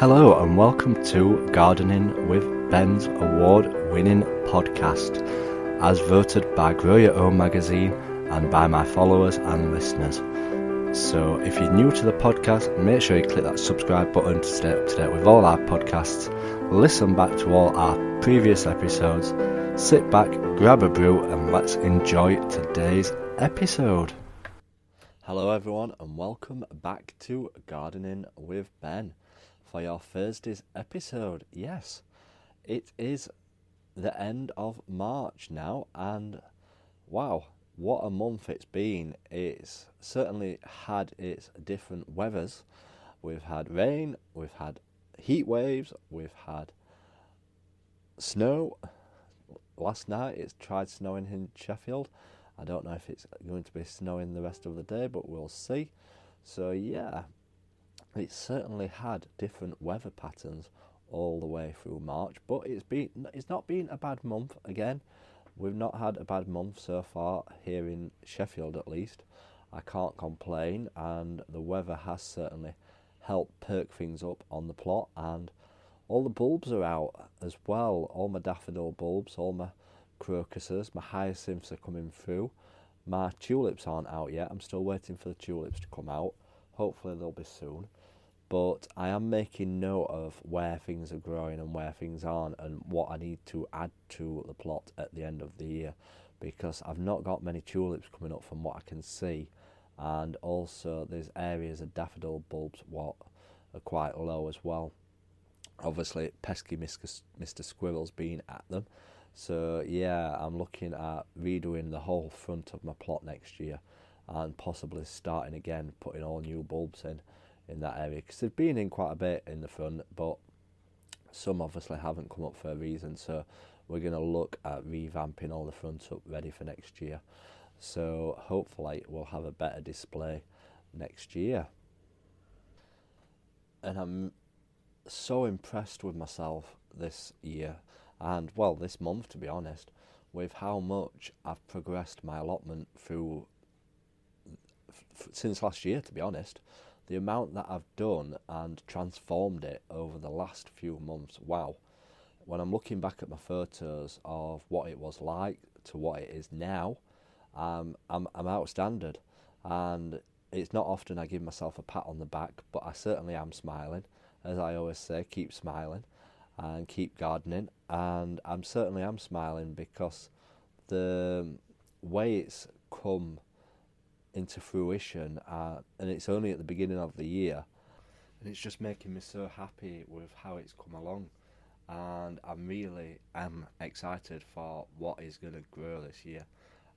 Hello and welcome to Gardening with Ben's award-winning podcast, as voted by Grow Your Own magazine and by my followers and listeners. So if you're new to the podcast, make sure you click that subscribe button to stay up to date with all our podcasts, listen back to all our previous episodes, sit back, grab a brew and let's enjoy today's episode. Hello everyone and welcome back to Gardening with Ben. For your Thursday's episode. Yes, it is the end of March now, and wow, what a month it's been. It's certainly had its different weathers. We've had rain, we've had heat waves, we've had snow. Last night it tried snowing in Sheffield. I don't know if it's going to be snowing the rest of the day, but we'll see. So yeah, it's certainly had different weather patterns all the way through March, but it's not been a bad month. Again, we've not had a bad month so far here in Sheffield, at least. I can't complain, and the weather has certainly helped perk things up on the plot, and all the bulbs are out as well. All my daffodil bulbs, all my crocuses, my hyacinths are coming through. My tulips aren't out yet. I'm still waiting for the tulips to come out. Hopefully they'll be soon. But I am making note of where things are growing and where things aren't, and what I need to add to the plot at the end of the year, because I've not got many tulips coming up from what I can see, and also there's areas of daffodil bulbs what are quite low as well. Obviously pesky Mr. Squirrel's been at them, so yeah, I'm looking at redoing the whole front of my plot next year and possibly starting again, putting all new bulbs in that area, because they've been in quite a bit in the front, but some obviously haven't come up for a reason, so we're going to look at revamping all the front up ready for next year. So hopefully we'll have a better display next year. And I'm so impressed with myself this year, and well, this month to be honest, with how much I've progressed my allotment through since last year, to be honest. The amount that I've done and transformed it over the last few months, wow. When I'm looking back at my photos of what it was like to what it is now, I'm outstanding. And it's not often I give myself a pat on the back, but I certainly am smiling. As I always say, keep smiling and keep gardening. And I'm smiling because the way it's come into fruition, and it's only at the beginning of the year, and it's just making me so happy with how it's come along, and I'm really excited for what is going to grow this year.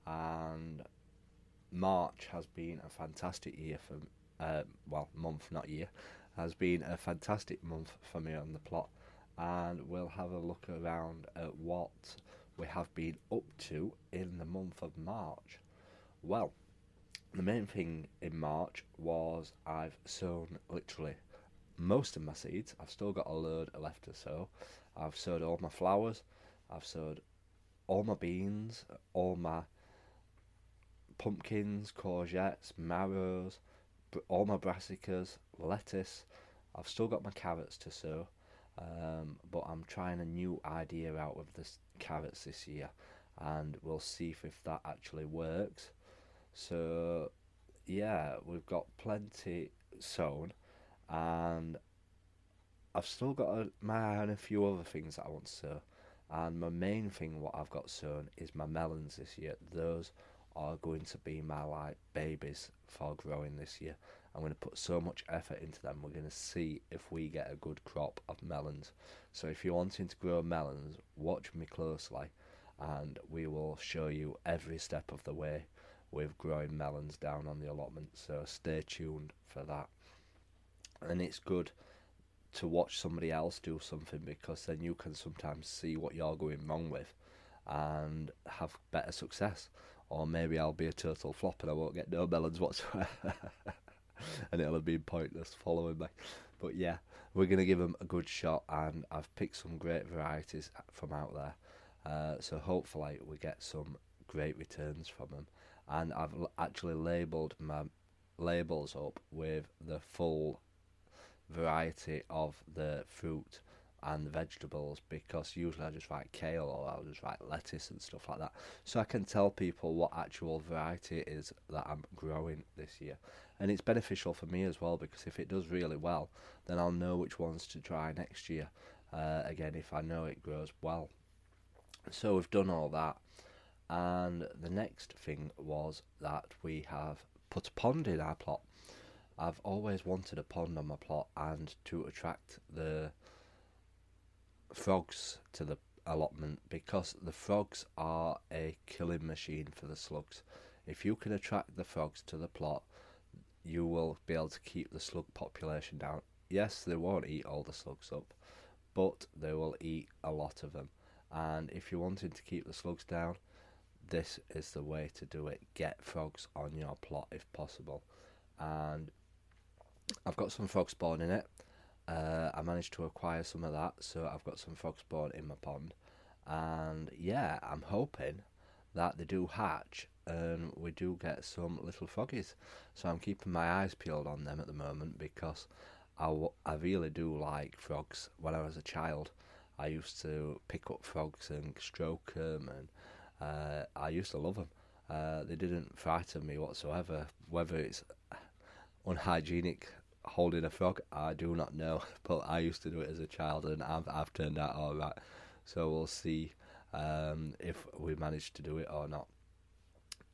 And March has been a fantastic year for month, not year, has been a fantastic month for me on the plot, and we'll have a look around at what we have been up to in the month of March. Well, the main thing in March was I've sown literally most of my seeds. I've still got a load left to sow. I've sowed all my flowers, I've sowed all my beans, all my pumpkins, courgettes, marrows, all my brassicas, lettuce. I've still got my carrots to sow, but I'm trying a new idea out with the carrots this year, and we'll see if that actually works. So yeah, we've got plenty sown, and I've still got my eye on a few other things that I want to sow. And my main thing what I've got sown is my melons this year. Those are going to be my babies for growing this year. I'm going to put so much effort into them. We're going to see if we get a good crop of melons. So if you're wanting to grow melons, watch me closely, and we will show you every step of the way with growing melons down on the allotment, so stay tuned for that. And it's good to watch somebody else do something, because then you can sometimes see what you're going wrong with and have better success. Or maybe I'll be a total flop and I won't get no melons whatsoever and it'll have been pointless following me. But yeah, we're going to give them a good shot, and I've picked some great varieties from out there, so hopefully we get some great returns from them. And I've actually labelled my labels up with the full variety of the fruit and the vegetables, because usually I just write kale or I'll just write lettuce and stuff like that. So I can tell people what actual variety it is that I'm growing this year. And it's beneficial for me as well, because if it does really well, then I'll know which ones to try next year. Again, if I know it grows well. So we've done all that. And the next thing was that we have put a pond in our plot. I've always wanted a pond on my plot, and to attract the frogs to the allotment, because the frogs are a killing machine for the slugs. If you can attract the frogs to the plot, you will be able to keep the slug population down. Yes, they won't eat all the slugs up, but they will eat a lot of them. And if you're wanting to keep the slugs down, this is the way to do it. Get frogs on your plot if possible. And I've got some frog spawn in it. I managed to acquire some of that, so I've got some frog spawn in my pond. And yeah, I'm hoping that they do hatch and we do get some little froggies. So I'm keeping my eyes peeled on them at the moment, because I really do like frogs. When I was a child, I used to pick up frogs and stroke them, and I used to love them. They didn't frighten me whatsoever. Whether it's unhygienic holding a frog, I do not know, but I used to do it as a child, and I've turned out all right. So we'll see if we manage to do it or not.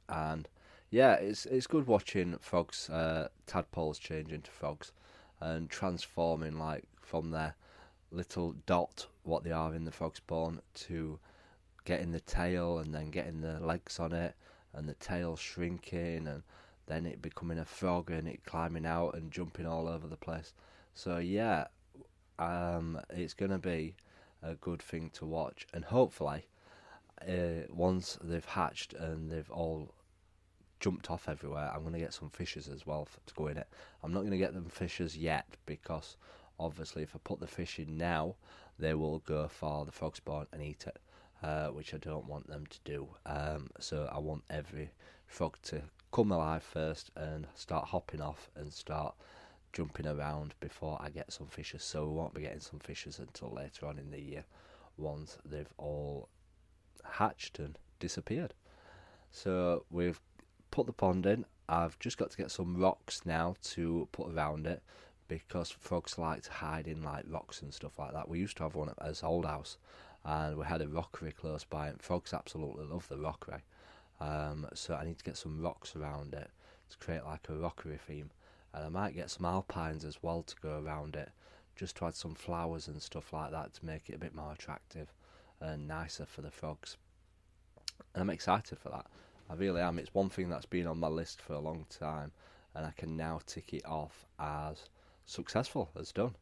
And yeah, it's good watching frogs, tadpoles change into frogs and transforming, like from their little dot, what they are in the frog spawn, to getting the tail and then getting the legs on it, and the tail shrinking, and then it becoming a frog and it climbing out and jumping all over the place. So yeah, it's gonna be a good thing to watch, and hopefully, once they've hatched and they've all jumped off everywhere, I'm gonna get some fishes as well to go in it. I'm not gonna get them fishes yet, because obviously if I put the fish in now, they will go for the frog spawn and eat it, which I don't want them to do. So I want every frog to come alive first and start hopping off and start jumping around before I get some fishes. So we won't be getting some fishes until later on in the year, once they've all hatched and disappeared. So we've put the pond in. I've just got to get some rocks now to put around it, because frogs like to hide in like rocks and stuff like that. We used to have one at this old house, and we had a rockery close by, and frogs absolutely love the rockery. So I need to get some rocks around it to create like a rockery theme, and I might get some alpines as well to go around it, just to add some flowers and stuff like that to make it a bit more attractive and nicer for the frogs. And I'm excited for that. I really am. It's one thing that's been on my list for a long time, and I can now tick it off as successful, as done.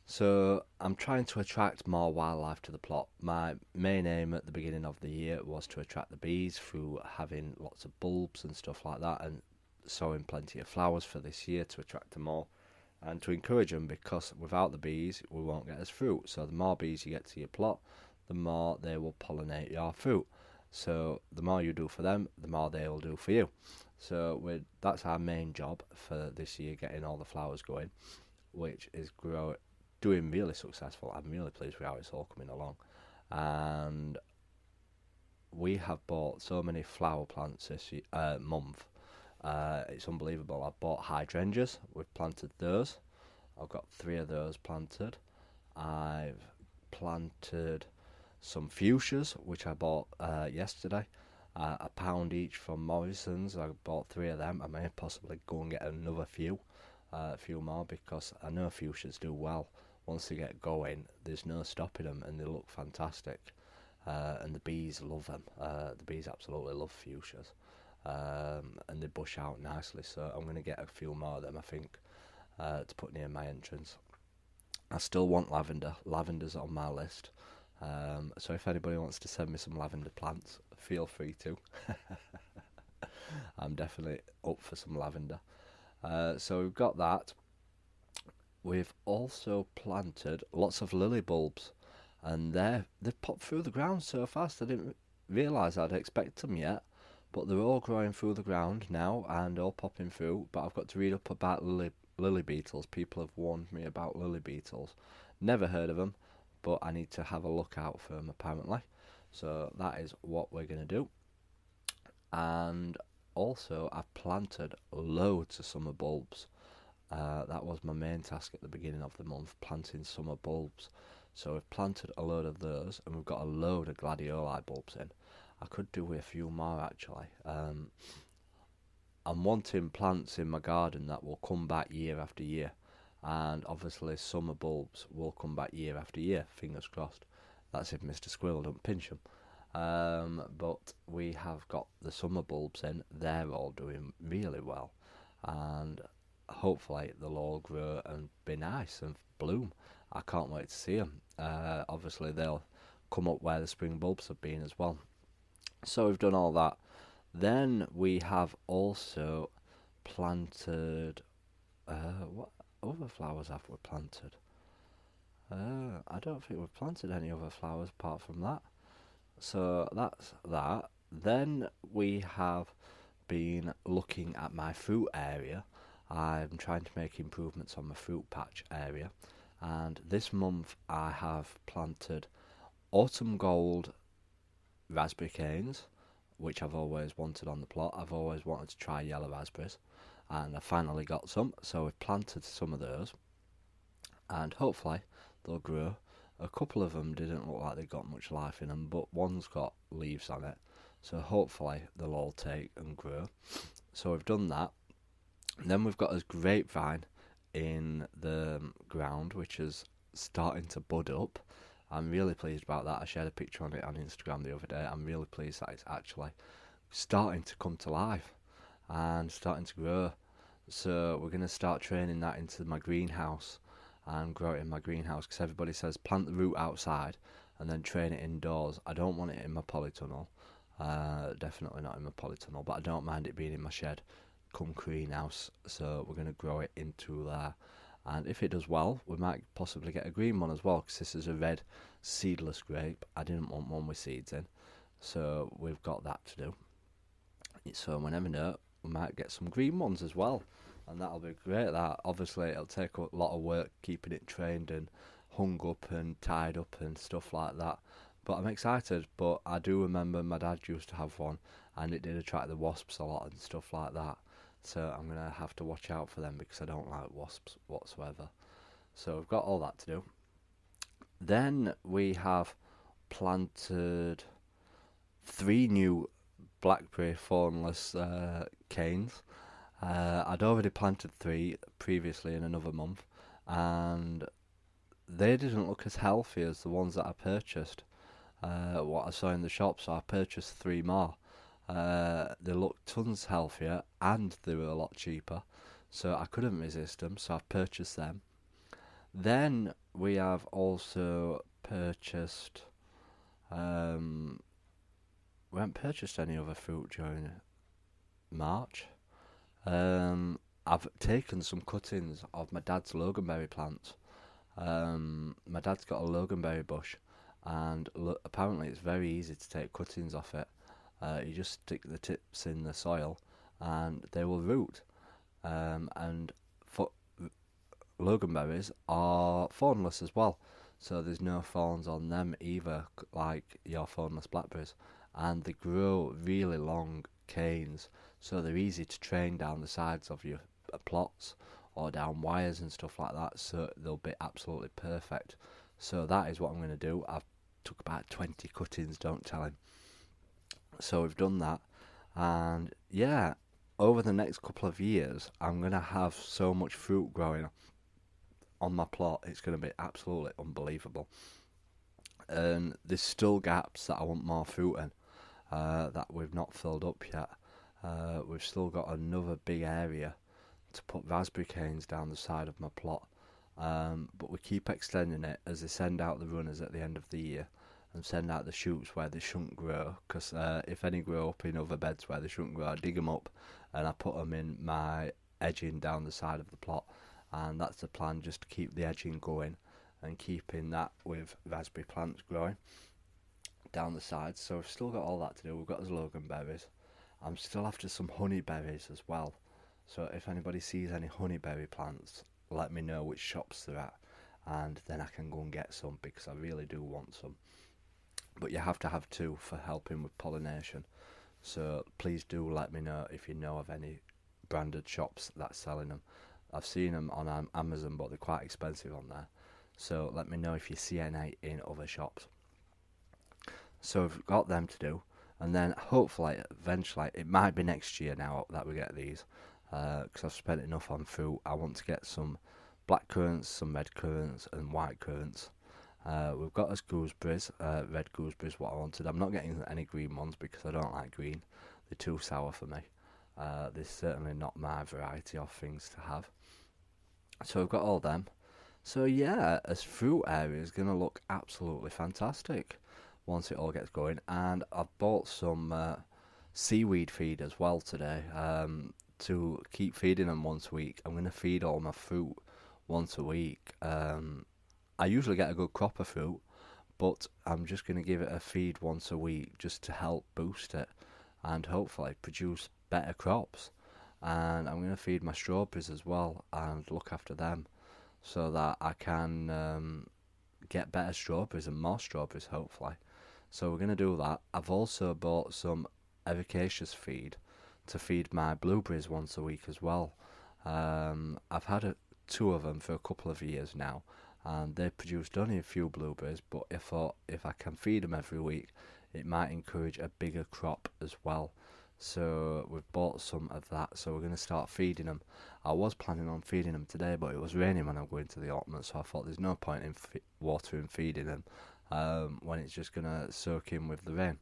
So I'm trying to attract more wildlife to the plot. My main aim at the beginning of the year was to attract the bees through having lots of bulbs and stuff like that, and sowing plenty of flowers for this year to attract them all and to encourage them, because without the bees we won't get as fruit. So the more bees you get to your plot, the more they will pollinate your fruit. So the more you do for them, the more they will do for you. So that's our main job for this year, getting all the flowers going, which is doing really successful. I'm really pleased with how it's all coming along. And we have bought so many flower plants this month. It's unbelievable. I've bought hydrangeas. We've planted those. I've got 3 of those planted. I've planted some fuchsias, which I bought yesterday. £1 each from Morrison's. I bought 3 of them. I may possibly go and get another few more, because I know fuchsias do well. Once they get going, there's no stopping them, and they look fantastic. And the bees love them. The bees absolutely love fuchsias. And they bush out nicely, so I'm going to get a few more of them, I think, to put near my entrance. I still want lavender. Lavender's on my list. So if anybody wants to send me some lavender plants, feel free to. I'm definitely up for some lavender. So we've got that. We've also planted lots of lily bulbs, and they've popped through the ground so fast I didn't realise I'd expect them yet, but they're all growing through the ground now and all popping through. But I've got to read up about lily beetles. People have warned me about lily beetles. Never heard of them, but I need to have a look out for them apparently. So that is what we're going to do. And also I've planted loads of summer bulbs. That was my main task at the beginning of the month, planting summer bulbs. So we've planted a load of those, and we've got a load of gladioli bulbs in. I could do with a few more actually. I'm wanting plants in my garden that will come back year after year, and obviously summer bulbs will come back year after year, fingers crossed. That's if Mr. Squirrel don't pinch them. But we have got the summer bulbs in, they're all doing really well, and hopefully they'll all grow and be nice and bloom. I can't wait to see them. Obviously they'll come up where the spring bulbs have been as well. So we've done all that. Then we have also planted. What other flowers have we planted? I don't think we've planted any other flowers apart from that. So that's that. Then we have been looking at my fruit area. I'm trying to make improvements on my fruit patch area. And this month I have planted autumn gold raspberry canes, which I've always wanted on the plot. I've always wanted to try yellow raspberries, and I finally got some, so we've planted some of those, and hopefully they'll grow. A couple of them didn't look like they got much life in them, but one's got leaves on it, so hopefully they'll all take and grow. So we've done that. And then we've got a grapevine in the ground, which is starting to bud up. I'm really pleased about that. I shared a picture on it on Instagram the other day. I'm really pleased that it's actually starting to come to life and starting to grow. So we're going to start training that into my greenhouse and grow it in my greenhouse, because everybody says plant the root outside and then train it indoors. I don't want it in my polytunnel. Definitely not in my polytunnel, but I don't mind it being in my shed come greenhouse. So we're going to grow it into there. And if it does well, we might possibly get a green one as well, because this is a red seedless grape. I didn't want one with seeds in, so we've got that to do. So we never know, we might get some green ones as well, and that'll be great. That obviously it'll take a lot of work keeping it trained and hung up and tied up and stuff like that. But I'm excited. But I do remember my dad used to have one, and it did attract the wasps a lot and stuff like that. So I'm going to have to watch out for them, because I don't like wasps whatsoever. So we've got all that to do. Then we have planted 3 new blackberry thornless canes. I'd already planted 3 previously in another month, and they didn't look as healthy as the ones that I purchased, what I saw in the shop, so I purchased 3 more. They looked tons healthier, and they were a lot cheaper, so I couldn't resist them, so I purchased them. Then we have also purchased, we haven't purchased any other fruit during March. I've taken some cuttings of my dad's loganberry plants. My dad's got a loganberry bush, and apparently it's very easy to take cuttings off it. You just stick the tips in the soil and they will root. And loganberries are thornless as well, so there's no thorns on them either, like your thornless blackberries. And they grow really long canes, so they're easy to train down the sides of your plots or down wires and stuff like that, so they'll be absolutely perfect. So that is what I'm going to do. I've took about 20 cuttings, don't tell him. So we've done that, and yeah, over the next couple of years I'm going to have so much fruit growing on my plot, it's going to be absolutely unbelievable. And there's still gaps that I want more fruit in, that we've not filled up yet. We've still got another big area to put raspberry canes down the side of my plot, but we keep extending it as they send out the runners at the end of the year and send out the shoots where they shouldn't grow, because if any grow up in other beds where they shouldn't grow, I dig them up and I put them in my edging down the side of the plot, and that's the plan, just to keep the edging going and keeping that with raspberry plants growing down the sides. So we've still got all that to do. We've got those loganberries. I'm still after some honeyberries as well. So if anybody sees any honeyberry plants, let me know which shops they're at, and then I can go and get some because I really do want some. But you have to have two for helping with pollination. So please do let me know if you know of any branded shops that's selling them. I've seen them on Amazon, but they're quite expensive on there. So let me know if you see any in other shops. So we've got them to do, and then hopefully, eventually, it might be next year now that we get these, because I've spent enough on fruit. I want to get some black currants, some red currants, and white currants. We've got as gooseberries, red gooseberries, what I wanted. I'm not getting any green ones because I don't like green. They're too sour for me. They're certainly not my variety of things to have. So we've got all them. So yeah, as fruit area is going to look absolutely fantastic once it all gets going. And I've bought some seaweed feed as well today to keep feeding them once a week. I'm going to feed all my fruit once a week. I usually get a good crop of fruit, but I'm just going to give it a feed once a week just to help boost it and hopefully produce better crops. And I'm going to feed my strawberries as well and look after them so that I can get better strawberries and more strawberries hopefully. So we're going to do that. I've also bought some efficacious feed to feed my blueberries once a week as well. I've had two of them for a couple of years now, and they produced only a few blueberries, but I thought if I can feed them every week, it might encourage a bigger crop as well. So we've bought some of that, so we're going to start feeding them. I was planning on feeding them today, but it was raining when I'm going to the allotment, so I thought there's no point in watering feeding them when it's just going to soak in with the rain.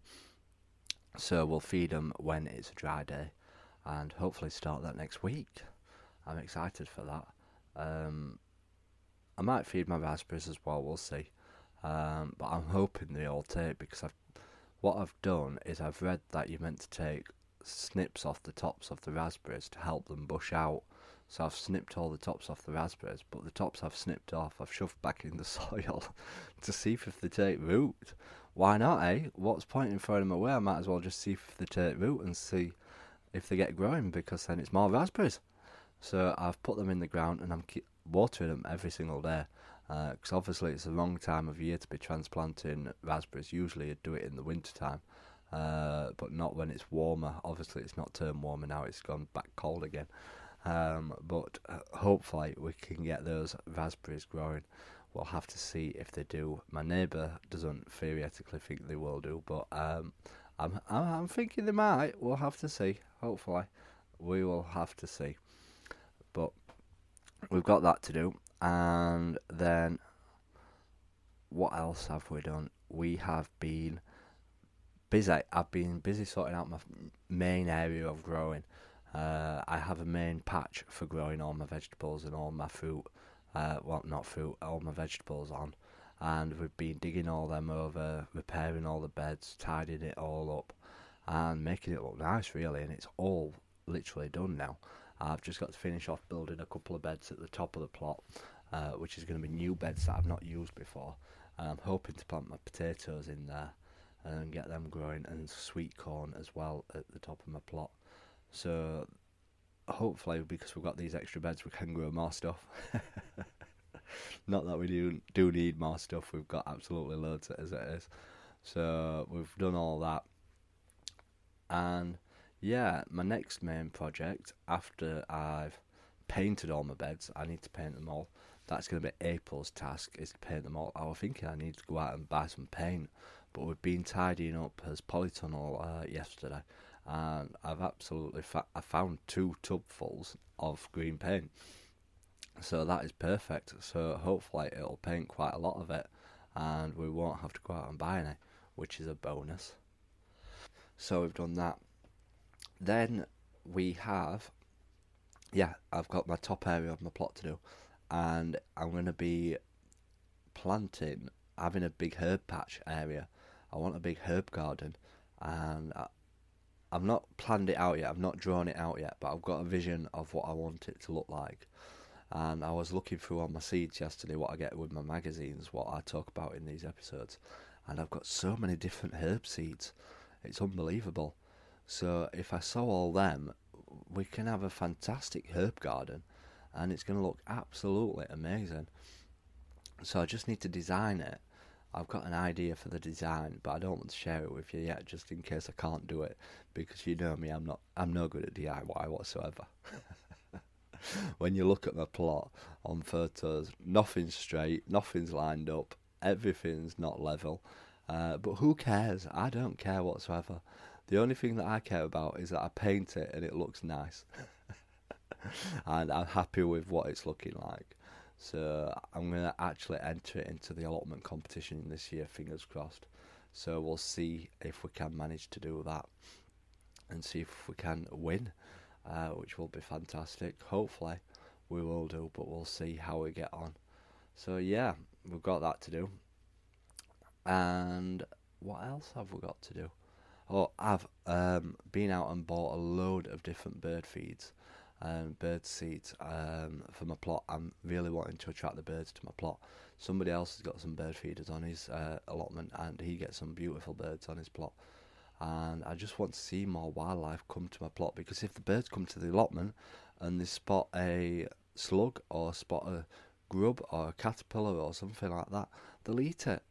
So we'll feed them when it's a dry day, and hopefully start that next week. I'm excited for that. I might feed my raspberries as well, we'll see. But I'm hoping they all take, because what I've done is I've read that you're meant to take snips off the tops of the raspberries to help them bush out. So I've snipped all the tops off the raspberries, but the tops I've snipped off, I've shoved back in the soil to see if they take root. Why not, eh? What's point in throwing them away? I might as well just see if they take root and see if they get growing, because then it's more raspberries. So I've put them in the ground and I'm watering them every single day. Because obviously it's the wrong time of year to be transplanting raspberries. Usually you'd do it in the winter time, but not when it's warmer. Obviously it's not turned warmer now, it's gone back cold again. But hopefully we can get those raspberries growing. We'll have to see if they do. My neighbour doesn't theoretically think they will do, but I'm thinking they might. We'll have to see. Hopefully we will have to see. But we've got that to do. And then what else have we done? We have been busy. I've been busy sorting out my main area of growing. I have a main patch for growing all my vegetables and all my fruit. Well, not fruit, all my vegetables on. And we've been digging all them over, repairing all the beds, tidying it all up, and making it look nice, really. And it's all literally done now. I've just got to finish off building a couple of beds at the top of the plot, which is going to be new beds that I've not used before. And I'm hoping to plant my potatoes in there and get them growing, and sweet corn as well at the top of my plot. So hopefully, because we've got these extra beds, we can grow more stuff. Not that we do need more stuff. We've got absolutely loads as it is. So we've done all that. And yeah, my next main project, after I've painted all my beds, I need to paint them all. That's going to be April's task, is to paint them all. I was thinking I need to go out and buy some paint, but we've been tidying up as polytunnel yesterday, and I've absolutely I found 2 tubfuls of green paint. So that is perfect. So hopefully it'll paint quite a lot of it, and we won't have to go out and buy any, which is a bonus. So we've done that. Then we have, I've got my top area of my plot to do, and I'm going to be having a big herb patch area. I want a big herb garden, and I've not planned it out yet, I've not drawn it out yet, but I've got a vision of what I want it to look like. And I was looking through all my seeds yesterday, what I get with my magazines, what I talk about in these episodes, and I've got so many different herb seeds. It's unbelievable. So if I sow all them, we can have a fantastic herb garden, and it's going to look absolutely amazing. So I just need to design it. I've got an idea for the design, but I don't want to share it with you yet, just in case I can't do it, because you know me, I'm no good at DIY whatsoever. When you look at my plot on photos, nothing's straight, nothing's lined up, everything's not level. But who cares? I don't care whatsoever. The only thing that I care about is that I paint it and it looks nice. And I'm happy with what it's looking like. So I'm going to actually enter it into the allotment competition this year, fingers crossed. So we'll see if we can manage to do that and see if we can win, which will be fantastic. Hopefully we will do, but we'll see how we get on. So yeah, we've got that to do. And what else have we got to do? Oh, I've been out and bought a load of different bird feeds and bird seeds for my plot. I'm really wanting to attract the birds to my plot. Somebody else has got some bird feeders on his allotment, and he gets some beautiful birds on his plot. And I just want to see more wildlife come to my plot, because if the birds come to the allotment and they spot a slug or spot a grub or a caterpillar or something like that, they'll eat it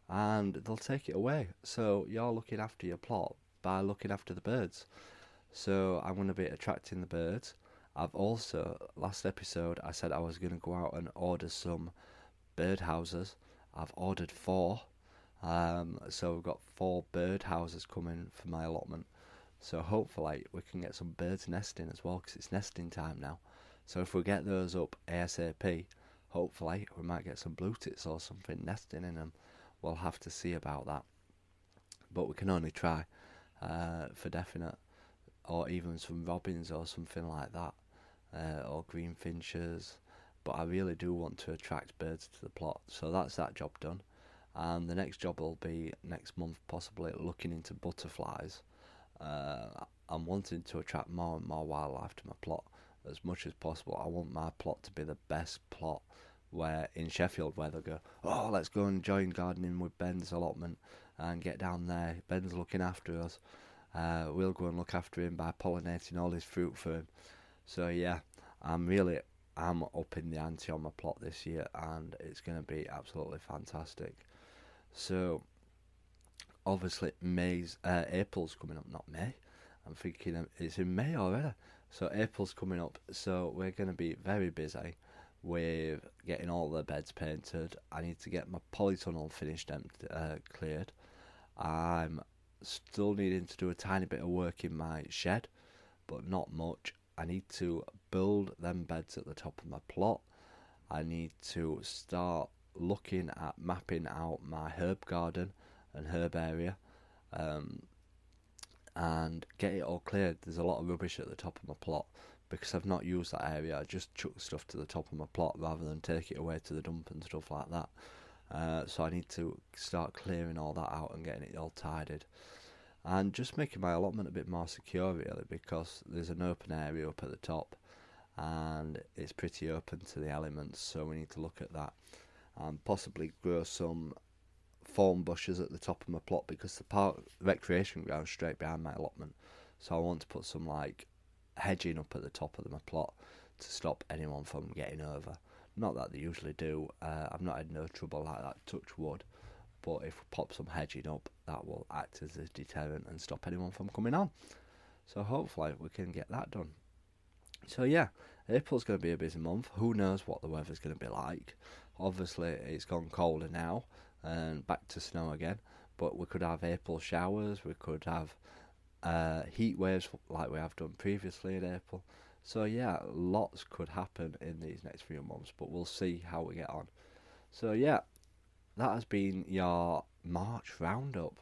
and they'll take it away. So you're looking after your plot by looking after the birds. So I'm going to be attracting the birds. I've also, last episode, I said I was going to go out and order some bird houses. I've ordered 4. So we've got 4 bird houses coming for my allotment. So hopefully we can get some birds nesting as well, because it's nesting time now. So if we get those up ASAP, hopefully we might get some blue tits or something nesting in them. We'll have to see about that. But we can only try for definite. Or even some robins or something like that. Or green finches. But I really do want to attract birds to the plot. So that's that job done. And the next job will be next month, possibly looking into butterflies. I'm wanting to attract more and more wildlife to my plot as much as possible. I want my plot to be the best plot where in Sheffield, where they'll go, oh, let's go and join gardening with Ben's allotment and get down there. Ben's looking after us. We'll go and look after him by pollinating all his fruit for him. So yeah, I'm upping the ante on my plot this year, and it's going to be absolutely fantastic. So obviously April's coming up, not May. I'm thinking it's in May already. So April's coming up, so we're going to be very busy with getting all the beds painted. I need to get my polytunnel finished and cleared. I'm still needing to do a tiny bit of work in my shed, but not much. I need to build them beds at the top of my plot. I need to start looking at mapping out my herb garden and herb area, and get it all cleared. There's a lot of rubbish at the top of my plot because I've not used that area. I just chuck stuff to the top of my plot rather than take it away to the dump and stuff like that. So I need to start clearing all that out and getting it all tidied, and just making my allotment a bit more secure, really, because there's an open area up at the top and it's pretty open to the elements, so we need to look at that and possibly grow some thorn bushes at the top of my plot, because the park recreation ground straight behind my allotment, so I want to put some like hedging up at the top of my plot to stop anyone from getting over. Not that they usually do. I've not had no trouble like that, touch wood, but if we pop some hedging up, that will act as a deterrent and stop anyone from coming on. So hopefully we can get that done. So yeah, April's going to be a busy month. Who knows what the weather's going to be like. Obviously it's gone colder now and back to snow again, but we could have April showers, we could have heat waves like we have done previously in April. So yeah, lots could happen in these next few months, but we'll see how we get on. So yeah, that has been your March roundup.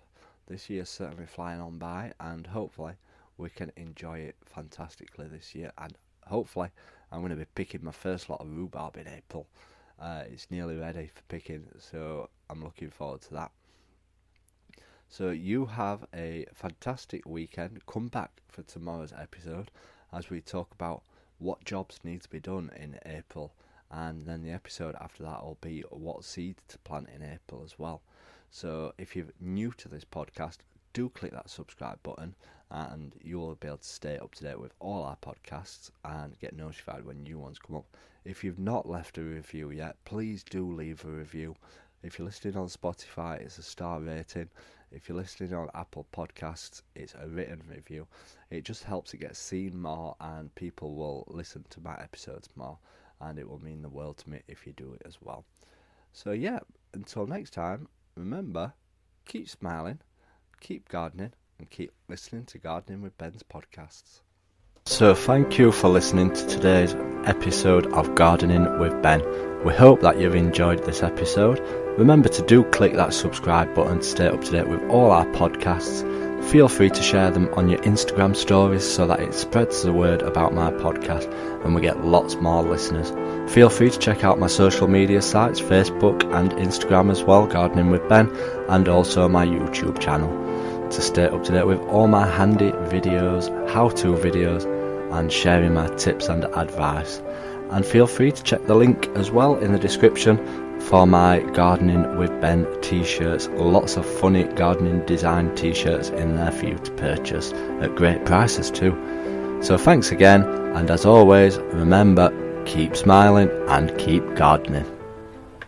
This year's certainly flying on by, and hopefully we can enjoy it fantastically this year. And hopefully I'm going to be picking my first lot of rhubarb in April. It's nearly ready for picking, so I'm looking forward to that. So you have a fantastic weekend. Come back for tomorrow's episode as we talk about what jobs need to be done in April, and then the episode after that will be what seeds to plant in April as well. So if you're new to this podcast, do click that subscribe button and you will be able to stay up to date with all our podcasts and get notified when new ones come up. If you've not left a review yet, please do leave a review. If you're listening on Spotify, it's a star rating. If you're listening on Apple Podcasts, it's a written review. It just helps it get seen more, and people will listen to my episodes more, and it will mean the world to me if you do it as well. So yeah, until next time, remember, keep smiling, keep gardening, and keep listening to Gardening with Ben's podcasts. So thank you for listening to today's episode of Gardening with Ben. We hope that you've enjoyed this episode. Remember to do click that subscribe button to stay up to date with all our podcasts. Feel free to share them on your Instagram stories so that it spreads the word about my podcast and we get lots more listeners. Feel free to check out my social media sites, Facebook and Instagram as well, Gardening with Ben, and also my YouTube channel, to stay up to date with all my handy videos, how-to videos, and sharing my tips and advice. And feel free to check the link as well in the description for my Gardening with Ben t-shirts. Lots of funny gardening design t-shirts in there for you to purchase at great prices too. So thanks again, and as always, remember, keep smiling and keep gardening.